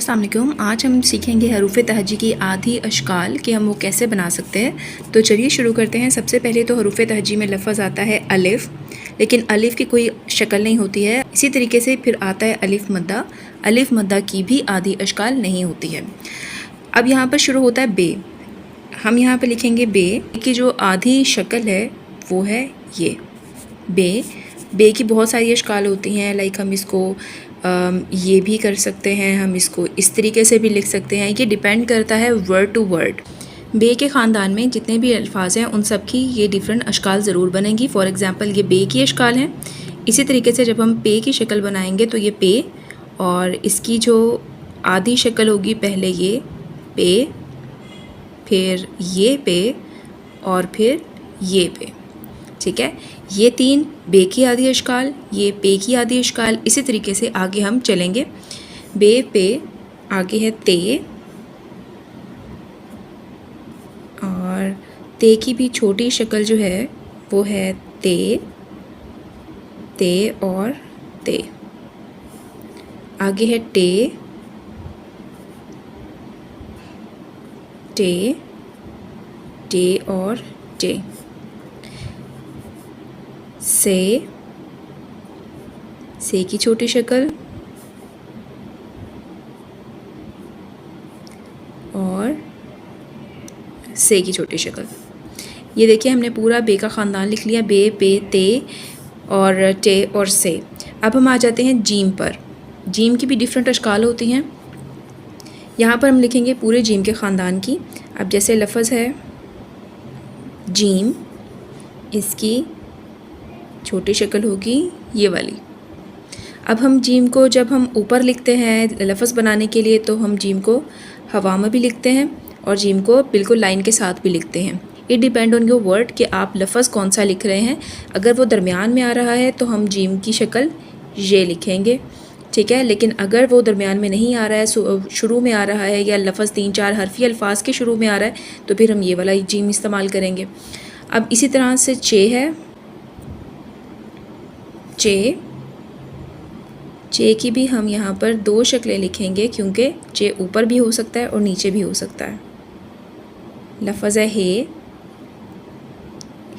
अस्सलाम वालेकुम। आज हम सीखेंगे हरूफ तहजी की आधी अशकाल कि हम वो कैसे बना सकते हैं। तो चलिए शुरू करते हैं। सबसे पहले तो हरूफ तहजी में लफ्ज़ आता है अलिफ़, लेकिन अलिफ़ की कोई शक्ल नहीं होती है। इसी तरीके से फिर आता है अलिफ़ मद्दा। अलिफ़ मद्दा की भी आधी अशकाल नहीं होती है। अब यहाँ पर शुरू होता है बे। हम यहाँ पर लिखेंगे बे की जो आधी शक्ल है वो है ये बे। बे की बहुत सारी अशकाल होती हैं, लाइक हम इसको ये भी कर सकते हैं, हम इसको इस तरीके से भी लिख सकते हैं। ये डिपेंड करता है वर्ड टू वर्ड। बे के ख़ानदान में जितने भी अल्फाज हैं उन सब की ये डिफरेंट अशकाल ज़रूर बनेंगी। फॉर एग्ज़ाम्पल ये बे की अशकाल है। इसी तरीके से जब हम पे की शक्ल बनाएंगे तो ये पे, और इसकी जो आधी शक्ल होगी पहले ये पे, फिर ये पे, और फिर ये पे। ठीक है, ये तीन बे की आधी अशकाल, ये पे की आधी अशकाल। इसी तरीके से आगे हम चलेंगे। बे पे आगे है ते, और ते की भी छोटी शक्ल जो है वो है ते, ते और ते। आगे है टे, टे, टे और टे। से की छोटी शक्ल, और से की छोटी शक्ल। ये देखिए हमने पूरा बे का ख़ानदान लिख लिया, बे पे ते और टे और से। अब हम आ जाते हैं जीम पर। जीम की भी डिफरेंट अशकाल होती हैं। यहाँ पर हम लिखेंगे पूरे जीम के ख़ानदान की। अब जैसे लफ्ज़ है जीम, इसकी छोटी शक्ल होगी ये वाली। अब हम जीम को जब हम ऊपर लिखते हैं लफ्ज़ बनाने के लिए तो हम जीम को हवा में भी लिखते हैं और जीम को बिल्कुल लाइन के साथ भी लिखते हैं। It depend on your word कि आप लफ्ज़ कौन सा लिख रहे हैं। अगर वो दरमियान में आ रहा है तो हम जीम की शक्ल ये लिखेंगे, ठीक है। लेकिन अगर वो दरमियान में नहीं आ रहा है, शुरू में आ रहा है, या लफ्ज़ 3-4 हरफी अल्फाज के शुरू में आ रहा है, तो फिर हम ये वाला जीम इस्तेमाल करेंगे। अब इसी तरह से चे है, चे, चे की भी हम यहाँ पर दो शक्लें लिखेंगे क्योंकि चे ऊपर भी हो सकता है और नीचे भी हो सकता है। लफ्ज़ है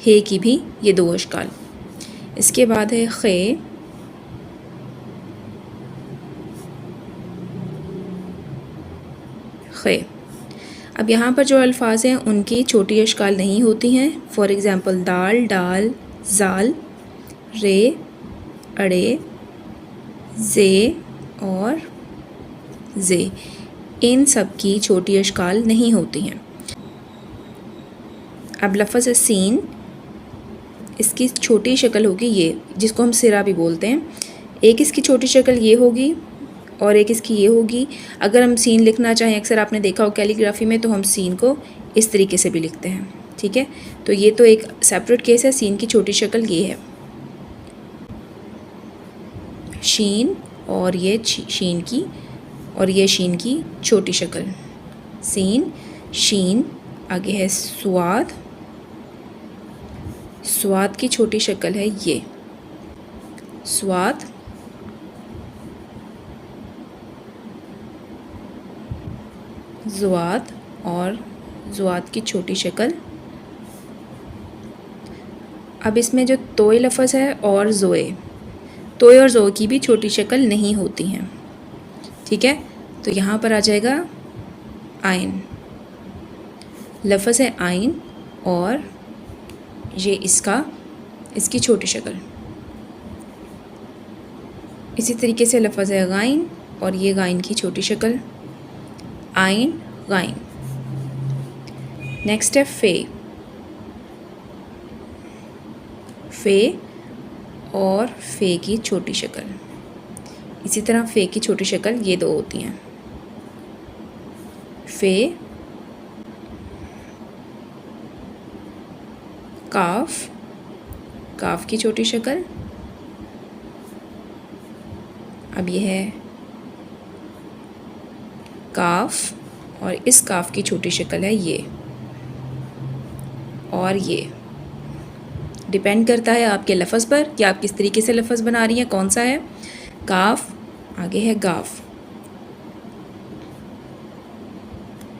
हे की भी ये दो अशकाल। इसके बाद है खे, खे। अब यहाँ पर जो अल्फाज हैं उनकी छोटी अशकाल नहीं होती हैं। फॉर एग्ज़ाम्पल दाल, डाल, जाल, रे, अड़े, जे और जे, इन सब की छोटी अशकाल नहीं होती हैं। अब लफ्ज़ है सीन, इसकी छोटी शक्ल होगी ये, जिसको हम सिरा भी बोलते हैं। एक इसकी छोटी शक्ल ये होगी और एक इसकी ये होगी। अगर हम सीन लिखना चाहें, अक्सर आपने देखा हो कैलीग्राफी में, तो हम सीन को इस तरीके से भी लिखते हैं, ठीक है। तो ये तो एक सेपरेट केस है। सीन की छोटी शक्ल ये है शीन, और ये शीन की, और ये शीन की छोटी शक्ल सीन, शीन। आगे है स्वाद, स्वाद की छोटी शक्ल है ये स्वाद। ज़ुआद, और ज़ुआद की छोटी शक्ल। अब इसमें जो तोय लफ्ज़ है और ज़ोए, तोय और ज़ो की भी छोटी शक्ल नहीं होती हैं, ठीक है। तो यहाँ पर आ जाएगा आइन। लफ्ज़ है आइन और ये इसकी छोटी शक्ल। इसी तरीके से लफ्ज़ है गाइन, और ये गाइन की छोटी शक्ल आइन, गाइन। नेक्स्ट है फे, फे और फे की छोटी शक्ल। इसी तरह फे की छोटी शक्ल ये दो होती हैं, फे। काफ, काफ की छोटी शक्ल। अब ये है काफ, और इस काफ की छोटी शक्ल है ये, और ये डिपेंड करता है आपके लफ्ज़ पर कि आप किस तरीके से लफ्ज़ बना रही हैं, कौन सा है। काफ, आगे है गाफ।